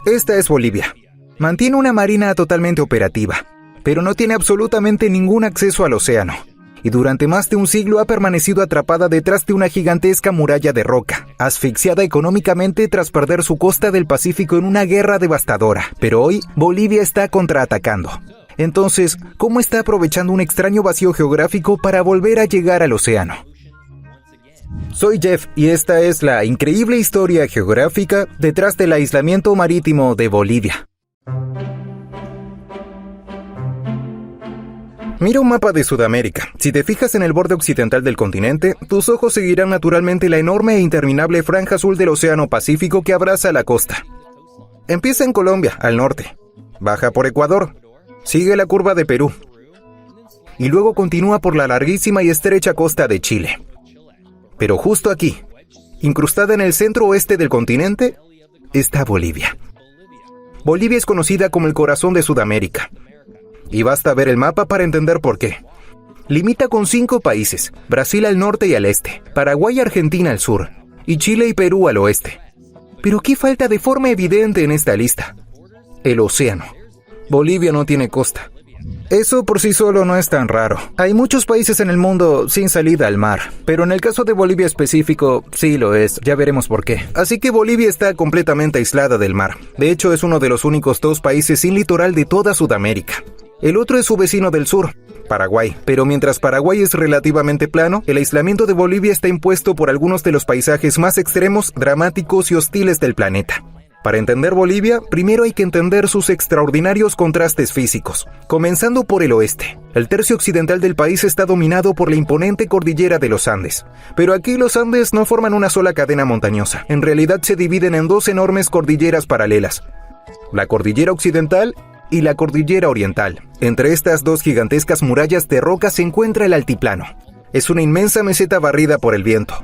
Esta es Bolivia. Mantiene una marina totalmente operativa, pero no tiene absolutamente ningún acceso al océano. Y durante más de un siglo ha permanecido atrapada detrás de una gigantesca muralla de roca, asfixiada económicamente tras perder su costa del Pacífico en una guerra devastadora. Pero hoy, Bolivia está contraatacando. Entonces, ¿cómo está aprovechando un extraño vacío geográfico para volver a llegar al océano? Soy Jeff y esta es la increíble historia geográfica detrás del aislamiento marítimo de Bolivia. Mira un mapa de Sudamérica. Si te fijas en el borde occidental del continente, tus ojos seguirán naturalmente la enorme e interminable franja azul del Océano Pacífico que abraza la costa. Empieza en Colombia, al norte. Baja por Ecuador. Sigue la curva de Perú. Y luego continúa por la larguísima y estrecha costa de Chile. Pero justo aquí, incrustada en el centro oeste del continente, está Bolivia. Bolivia es conocida como el corazón de Sudamérica. Y basta ver el mapa para entender por qué. Limita con 5 países, Brasil al norte y al este, Paraguay y Argentina al sur, y Chile y Perú al oeste. Pero ¿qué falta de forma evidente en esta lista? El océano. Bolivia no tiene costa. Eso por sí solo no es tan raro. Hay muchos países en el mundo sin salida al mar, pero en el caso de Bolivia específico, sí lo es, ya veremos por qué. Así que Bolivia está completamente aislada del mar. De hecho, es uno de los únicos 2 países sin litoral de toda Sudamérica. El otro es su vecino del sur, Paraguay. Pero mientras Paraguay es relativamente plano, el aislamiento de Bolivia está impuesto por algunos de los paisajes más extremos, dramáticos y hostiles del planeta. Para entender Bolivia, primero hay que entender sus extraordinarios contrastes físicos. Comenzando por el oeste. El tercio occidental del país está dominado por la imponente cordillera de los Andes. Pero aquí los Andes no forman una sola cadena montañosa. En realidad se dividen en 2 enormes cordilleras paralelas. La cordillera occidental y la cordillera oriental. Entre estas 2 gigantescas murallas de roca se encuentra el altiplano. Es una inmensa meseta barrida por el viento,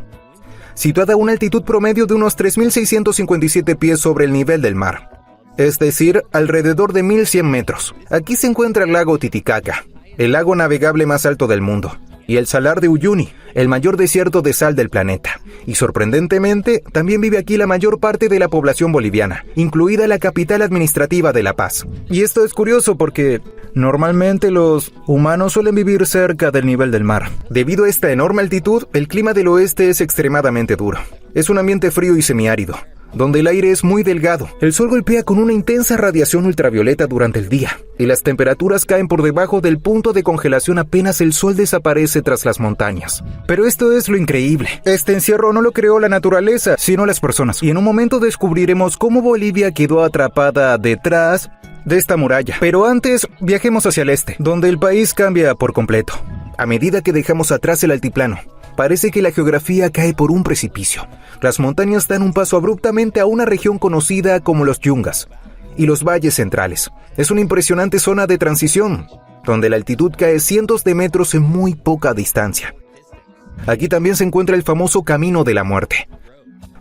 situada a una altitud promedio de unos 3.657 pies sobre el nivel del mar, es decir, alrededor de 1.100 metros. Aquí se encuentra el lago Titicaca, el lago navegable más alto del mundo, y el Salar de Uyuni, el mayor desierto de sal del planeta. Y sorprendentemente, también vive aquí la mayor parte de la población boliviana, incluida la capital administrativa de La Paz. Y esto es curioso porque normalmente los humanos suelen vivir cerca del nivel del mar. Debido a esta enorme altitud, el clima del oeste es extremadamente duro. Es un ambiente frío y semiárido, donde el aire es muy delgado. El sol golpea con una intensa radiación ultravioleta durante el día, y las temperaturas caen por debajo del punto de congelación apenas el sol desaparece tras las montañas. Pero esto es lo increíble. Este encierro no lo creó la naturaleza, sino las personas. Y en un momento descubriremos cómo Bolivia quedó atrapada detrás de esta muralla. Pero antes, viajemos hacia el este, donde el país cambia por completo. A medida que dejamos atrás el altiplano, parece que la geografía cae por un precipicio. Las montañas dan un paso abruptamente a una región conocida como los Yungas y los valles centrales. Es una impresionante zona de transición, donde la altitud cae cientos de metros en muy poca distancia. Aquí también se encuentra el famoso Camino de la Muerte,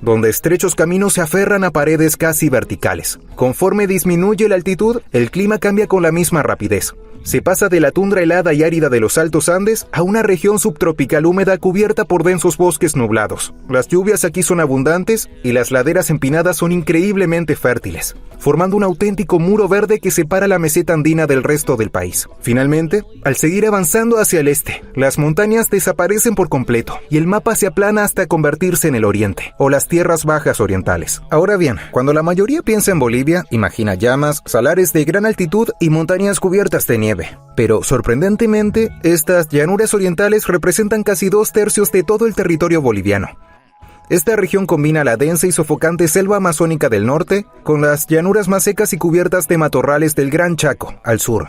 donde estrechos caminos se aferran a paredes casi verticales. Conforme disminuye la altitud, el clima cambia con la misma rapidez. Se pasa de la tundra helada y árida de los Altos Andes a una región subtropical húmeda cubierta por densos bosques nublados. Las lluvias aquí son abundantes y las laderas empinadas son increíblemente fértiles, formando un auténtico muro verde que separa la meseta andina del resto del país. Finalmente, al seguir avanzando hacia el este, las montañas desaparecen por completo y el mapa se aplana hasta convertirse en el oriente, o las tierras bajas orientales. Ahora bien, cuando la mayoría piensa en Bolivia, imagina llamas, salares de gran altitud y montañas cubiertas de nieve. Pero, sorprendentemente, estas llanuras orientales representan casi 2/3 de todo el territorio boliviano. Esta región combina la densa y sofocante selva amazónica del norte con las llanuras más secas y cubiertas de matorrales del Gran Chaco, al sur.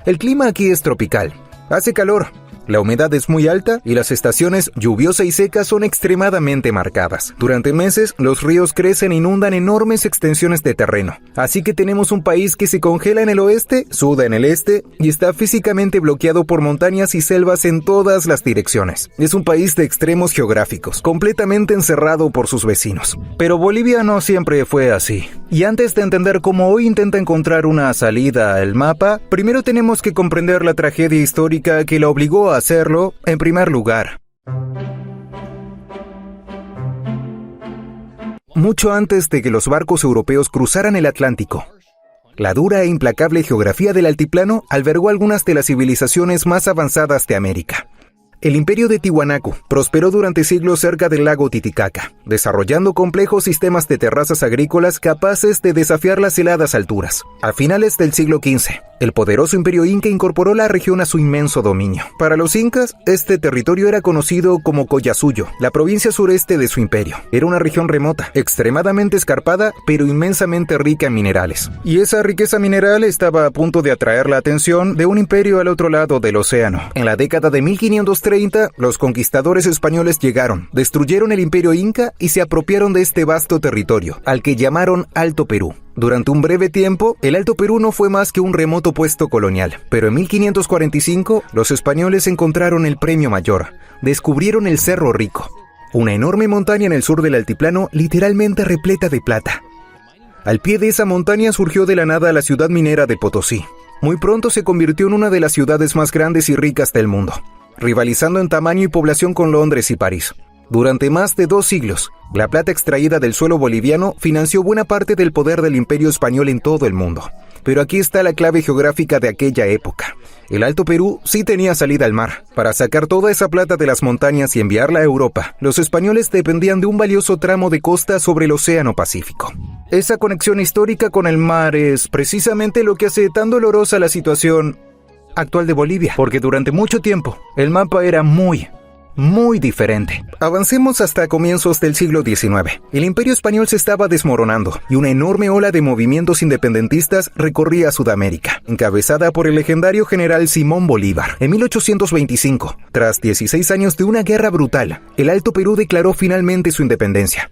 El clima aquí es tropical. Hace calor, la humedad es muy alta y las estaciones lluviosa y seca son extremadamente marcadas. Durante meses, los ríos crecen e inundan enormes extensiones de terreno. Así que tenemos un país que se congela en el oeste, suda en el este y está físicamente bloqueado por montañas y selvas en todas las direcciones. Es un país de extremos geográficos, completamente encerrado por sus vecinos. Pero Bolivia no siempre fue así. Y antes de entender cómo hoy intenta encontrar una salida al mapa, primero tenemos que comprender la tragedia histórica que la obligó a hacerlo en primer lugar. mucho antes de que los barcos europeos cruzaran el Atlántico. La dura e implacable geografía del altiplano albergó algunas de las civilizaciones más avanzadas de América. El imperio de Tiwanaku prosperó durante siglos cerca del lago Titicaca, desarrollando complejos sistemas de terrazas agrícolas capaces de desafiar las heladas alturas. A finales del siglo XV, el poderoso imperio inca incorporó la región a su inmenso dominio. Para los incas, este territorio era conocido como Collasuyo, la provincia sureste de su imperio. Era una región remota, extremadamente escarpada, pero inmensamente rica en minerales. Y esa riqueza mineral estaba a punto de atraer la atención de un imperio al otro lado del océano. En la década de 1530, los conquistadores españoles llegaron, destruyeron el imperio inca y se apropiaron de este vasto territorio, al que llamaron Alto Perú. Durante un breve tiempo, el Alto Perú no fue más que un remoto puesto colonial, pero en 1545 los españoles encontraron el premio mayor, descubrieron el Cerro Rico, una enorme montaña en el sur del altiplano literalmente repleta de plata. Al pie de esa montaña surgió de la nada la ciudad minera de Potosí. Muy pronto se convirtió en una de las ciudades más grandes y ricas del mundo, rivalizando en tamaño y población con Londres y París. Durante más de 2 siglos, la plata extraída del suelo boliviano financió buena parte del poder del imperio español en todo el mundo. Pero aquí está la clave geográfica de aquella época. El Alto Perú sí tenía salida al mar. Para sacar toda esa plata de las montañas y enviarla a Europa, los españoles dependían de un valioso tramo de costa sobre el Océano Pacífico. Esa conexión histórica con el mar es precisamente lo que hace tan dolorosa la situación actual de Bolivia, porque durante mucho tiempo el mapa era muy diferente. Avancemos hasta comienzos del siglo XIX. El imperio español se estaba desmoronando y una enorme ola de movimientos independentistas recorría Sudamérica, encabezada por el legendario general Simón Bolívar. En 1825, tras 16 años de una guerra brutal, el Alto Perú declaró finalmente su independencia.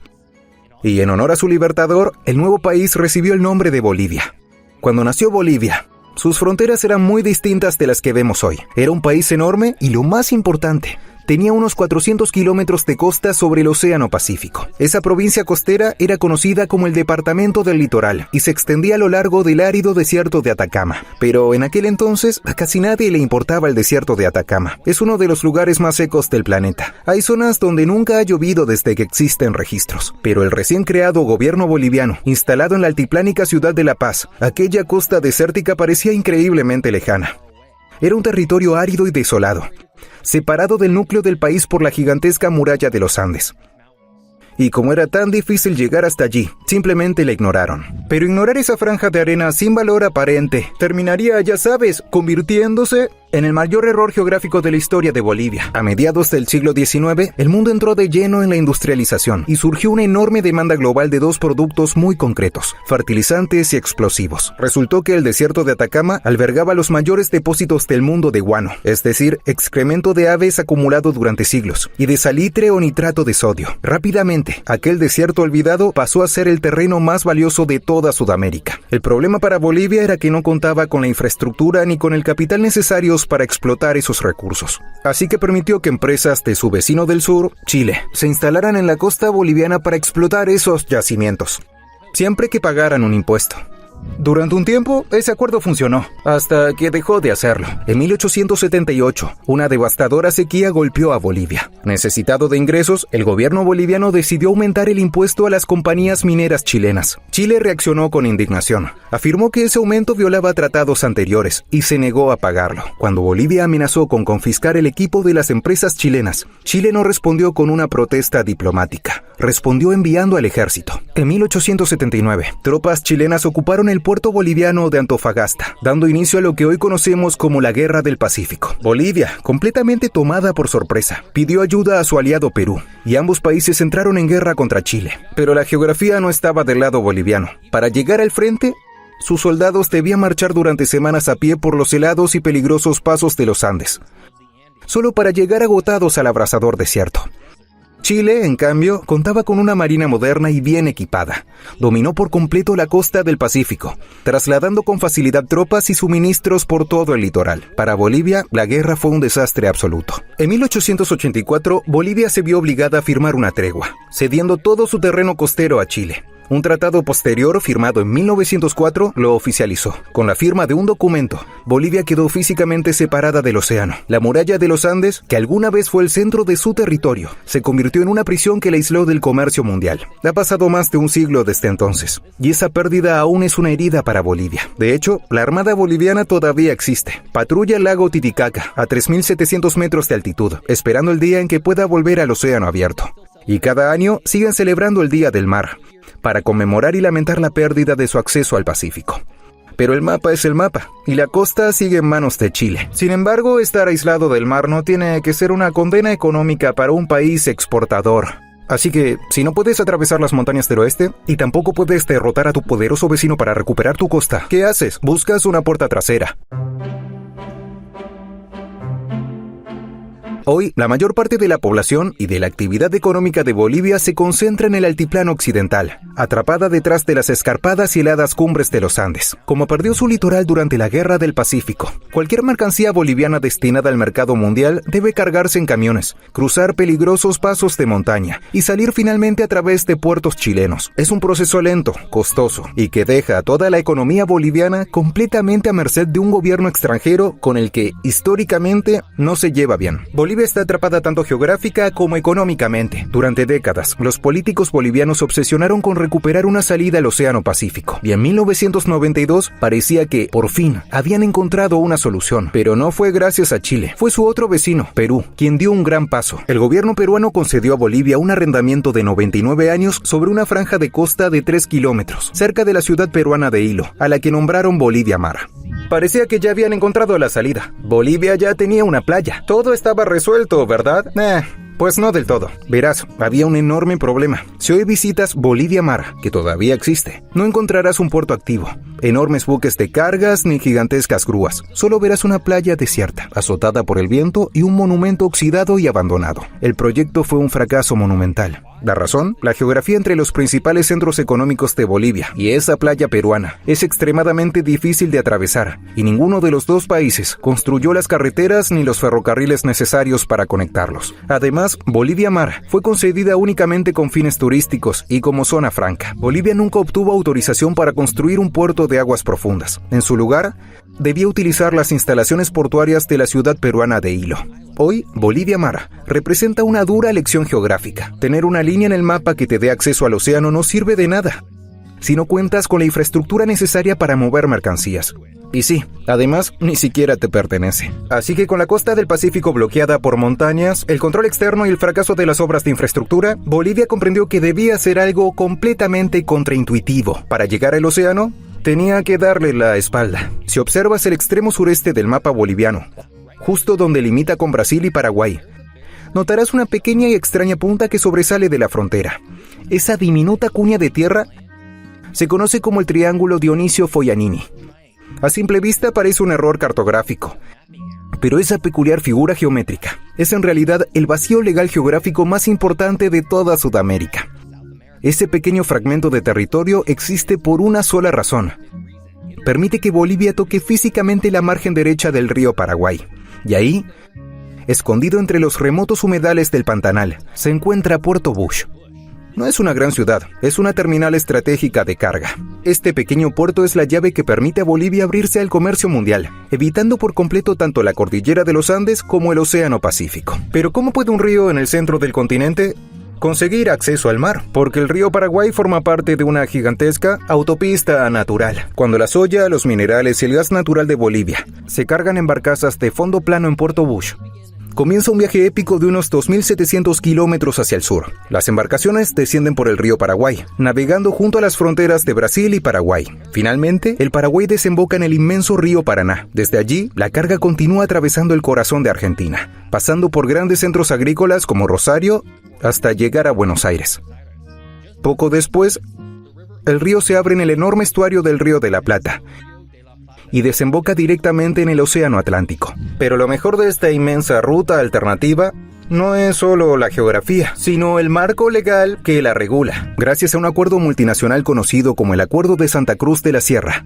Y en honor a su libertador, el nuevo país recibió el nombre de Bolivia. Cuando nació Bolivia, sus fronteras eran muy distintas de las que vemos hoy. Era un país enorme y, lo más importante, tenía unos 400 kilómetros de costa sobre el Océano Pacífico. Esa provincia costera era conocida como el Departamento del Litoral y se extendía a lo largo del árido desierto de Atacama. Pero en aquel entonces a casi nadie le importaba el desierto de Atacama. Es uno de los lugares más secos del planeta. Hay zonas donde nunca ha llovido desde que existen registros. Pero el recién creado gobierno boliviano, instalado en la altiplánica ciudad de La Paz, aquella costa desértica parecía increíblemente lejana. Era un territorio árido y desolado, separado del núcleo del país por la gigantesca muralla de los Andes. Y como era tan difícil llegar hasta allí, simplemente la ignoraron. Pero ignorar esa franja de arena sin valor aparente terminaría, ya sabes, convirtiéndose en el mayor error geográfico de la historia de Bolivia. A mediados del siglo XIX, el mundo entró de lleno en la industrialización y surgió una enorme demanda global de 2 productos muy concretos: fertilizantes y explosivos. Resultó que el desierto de Atacama albergaba los mayores depósitos del mundo de guano, es decir, excremento de aves acumulado durante siglos, y de salitre o nitrato de sodio. Rápidamente, aquel desierto olvidado pasó a ser el terreno más valioso de toda Sudamérica. El problema para Bolivia era que no contaba con la infraestructura ni con el capital necesarios para explotar esos recursos. Así que permitió que empresas de su vecino del sur, Chile, se instalaran en la costa boliviana para explotar esos yacimientos, siempre que pagaran un impuesto. Durante un tiempo, ese acuerdo funcionó, hasta que dejó de hacerlo. En 1878, una devastadora sequía golpeó a Bolivia. Necesitado de ingresos, el gobierno boliviano decidió aumentar el impuesto a las compañías mineras chilenas. Chile reaccionó con indignación. Afirmó que ese aumento violaba tratados anteriores y se negó a pagarlo. Cuando Bolivia amenazó con confiscar el equipo de las empresas chilenas, Chile no respondió con una protesta diplomática. Respondió enviando al ejército. En 1879, tropas chilenas ocuparon el puerto boliviano de Antofagasta, dando inicio a lo que hoy conocemos como la Guerra del Pacífico. Bolivia, completamente tomada por sorpresa, pidió ayuda a su aliado Perú, y ambos países entraron en guerra contra Chile. Pero la geografía no estaba del lado boliviano. Para llegar al frente, sus soldados debían marchar durante semanas a pie por los helados y peligrosos pasos de los Andes, solo para llegar agotados al abrasador desierto. Chile, en cambio, contaba con una marina moderna y bien equipada. Dominó por completo la costa del Pacífico, trasladando con facilidad tropas y suministros por todo el litoral. Para Bolivia, la guerra fue un desastre absoluto. En 1884, Bolivia se vio obligada a firmar una tregua, cediendo todo su terreno costero a Chile. Un tratado posterior, firmado en 1904, lo oficializó. Con la firma de un documento, Bolivia quedó físicamente separada del océano. La muralla de los Andes, que alguna vez fue el centro de su territorio, se convirtió en una prisión que la aisló del comercio mundial. Ha pasado más de un siglo desde entonces, y esa pérdida aún es una herida para Bolivia. De hecho, la Armada Boliviana todavía existe. Patrulla el lago Titicaca, a 3.700 metros de altitud, esperando el día en que pueda volver al océano abierto. Y cada año siguen celebrando el Día del Mar, para conmemorar y lamentar la pérdida de su acceso al Pacífico. Pero el mapa es el mapa, y la costa sigue en manos de Chile. Sin embargo, estar aislado del mar no tiene que ser una condena económica para un país exportador. Así que, si no puedes atravesar las montañas del oeste, y tampoco puedes derrotar a tu poderoso vecino para recuperar tu costa, ¿qué haces? Buscas una puerta trasera. Hoy, la mayor parte de la población y de la actividad económica de Bolivia se concentra en el altiplano occidental, atrapada detrás de las escarpadas y heladas cumbres de los Andes. Como perdió su litoral durante la Guerra del Pacífico, cualquier mercancía boliviana destinada al mercado mundial debe cargarse en camiones, cruzar peligrosos pasos de montaña y salir finalmente a través de puertos chilenos. Es un proceso lento, costoso y que deja a toda la economía boliviana completamente a merced de un gobierno extranjero con el que, históricamente, no se lleva bien. Bolivia está atrapada tanto geográfica como económicamente. Durante décadas, los políticos bolivianos se obsesionaron con recuperar una salida al Océano Pacífico. Y en 1992 parecía que, por fin, habían encontrado una solución. Pero no fue gracias a Chile. Fue su otro vecino, Perú, quien dio un gran paso. El gobierno peruano concedió a Bolivia un arrendamiento de 99 años sobre una franja de costa de 3 kilómetros, cerca de la ciudad peruana de Hilo, a la que nombraron Bolivia Mar. Parecía que ya habían encontrado la salida. Bolivia ya tenía una playa. Todo estaba resuelto, ¿verdad? Pues no del todo. Verás, había un enorme problema. Si hoy visitas Bolivia Mar, que todavía existe, no encontrarás un puerto activo, enormes buques de cargas ni gigantescas grúas. Solo verás una playa desierta, azotada por el viento y un monumento oxidado y abandonado. El proyecto fue un fracaso monumental. ¿La razón? La geografía entre los principales centros económicos de Bolivia y esa playa peruana es extremadamente difícil de atravesar, y ninguno de los dos países construyó las carreteras ni los ferrocarriles necesarios para conectarlos. Además, Bolivia Mar fue concedida únicamente con fines turísticos y como zona franca. Bolivia nunca obtuvo autorización para construir un puerto de aguas profundas. En su lugar, debía utilizar las instalaciones portuarias de la ciudad peruana de Hilo. Hoy, Bolivia Mar representa una dura lección geográfica. Tener una línea en el mapa que te dé acceso al océano no sirve de nada si no cuentas con la infraestructura necesaria para mover mercancías. Y sí, además, ni siquiera te pertenece. Así que con la costa del Pacífico bloqueada por montañas, el control externo y el fracaso de las obras de infraestructura, Bolivia comprendió que debía hacer algo completamente contraintuitivo. Para llegar al océano, tenía que darle la espalda. Si observas el extremo sureste del mapa boliviano, justo donde limita con Brasil y Paraguay, notarás una pequeña y extraña punta que sobresale de la frontera. Esa diminuta cuña de tierra se conoce como el Triángulo Dionisio-Foianini. A simple vista parece un error cartográfico, pero esa peculiar figura geométrica es en realidad el vacío legal geográfico más importante de toda Sudamérica. Ese pequeño fragmento de territorio existe por una sola razón. Permite que Bolivia toque físicamente la margen derecha del río Paraguay. Y ahí, escondido entre los remotos humedales del Pantanal, se encuentra Puerto Bush. No es una gran ciudad, es una terminal estratégica de carga. Este pequeño puerto es la llave que permite a Bolivia abrirse al comercio mundial, evitando por completo tanto la cordillera de los Andes como el Océano Pacífico. Pero ¿cómo puede un río en el centro del continente conseguir acceso al mar? Porque el río Paraguay forma parte de una gigantesca autopista natural. Cuando la soya, los minerales y el gas natural de Bolivia se cargan en barcazas de fondo plano en Puerto Bush, comienza un viaje épico de unos 2.700 kilómetros hacia el sur. Las embarcaciones descienden por el río Paraguay, navegando junto a las fronteras de Brasil y Paraguay. Finalmente, el Paraguay desemboca en el inmenso río Paraná. Desde allí, la carga continúa atravesando el corazón de Argentina, pasando por grandes centros agrícolas como Rosario, hasta llegar a Buenos Aires. Poco después, el río se abre en el enorme estuario del Río de la Plata y desemboca directamente en el Océano Atlántico. Pero lo mejor de esta inmensa ruta alternativa no es solo la geografía, sino el marco legal que la regula. Gracias a un acuerdo multinacional conocido como el Acuerdo de Santa Cruz de la Sierra,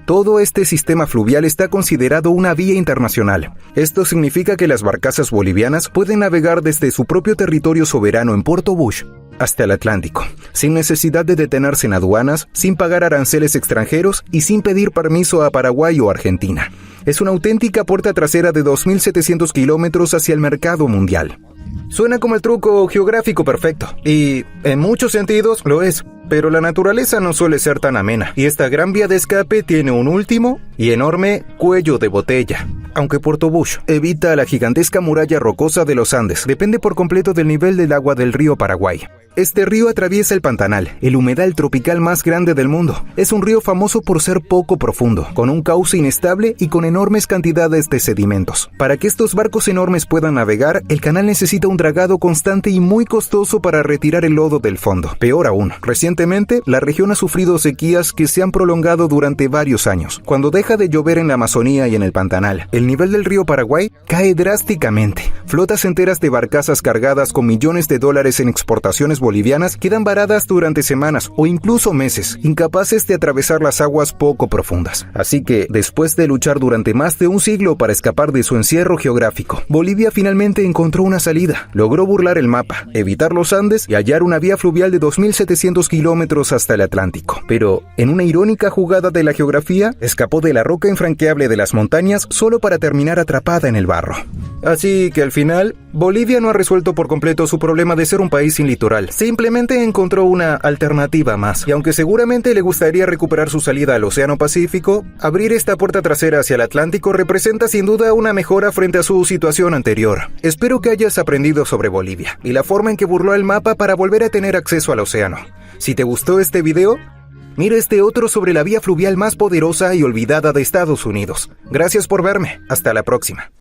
todo este sistema fluvial está considerado una vía internacional. Esto significa que las barcazas bolivianas pueden navegar desde su propio territorio soberano en Puerto Bush hasta el Atlántico, sin necesidad de detenerse en aduanas, sin pagar aranceles extranjeros y sin pedir permiso a Paraguay o Argentina. Es una auténtica puerta trasera de 2.700 kilómetros hacia el mercado mundial. Suena como el truco geográfico perfecto, y en muchos sentidos lo es, pero la naturaleza no suele ser tan amena, y esta gran vía de escape tiene un último y enorme cuello de botella. Aunque Puerto Bush evita la gigantesca muralla rocosa de los Andes, depende por completo del nivel del agua del río Paraguay. Este río atraviesa el Pantanal, el humedal tropical más grande del mundo. Es un río famoso por ser poco profundo, con un cauce inestable y con enormes cantidades de sedimentos. Para que estos barcos enormes puedan navegar, el canal necesita un dragado constante y muy costoso para retirar el lodo del fondo. Peor aún, recientemente, la región ha sufrido sequías que se han prolongado durante varios años. Cuando deja de llover en la Amazonía y en el Pantanal, el nivel del río Paraguay cae drásticamente. Flotas enteras de barcazas cargadas con millones de dólares en exportaciones bolivianas quedan varadas durante semanas o incluso meses, incapaces de atravesar las aguas poco profundas. Así que, después de luchar durante más de un siglo para escapar de su encierro geográfico, Bolivia finalmente encontró una salida. Logró burlar el mapa, evitar los Andes y hallar una vía fluvial de 2.700 kilómetros hasta el Atlántico. Pero, en una irónica jugada de la geografía, escapó de la roca infranqueable de las montañas solo para terminar atrapada en el barro. Así que al final, Bolivia no ha resuelto por completo su problema de ser un país sin litoral. Simplemente encontró una alternativa más. Y aunque seguramente le gustaría recuperar su salida al Océano Pacífico, abrir esta puerta trasera hacia el Atlántico representa sin duda una mejora frente a su situación anterior. Espero que hayas aprendido sobre Bolivia y la forma en que burló el mapa para volver a tener acceso al océano. Si te gustó este video, mira este otro sobre la vía fluvial más poderosa y olvidada de Estados Unidos. Gracias por verme. Hasta la próxima.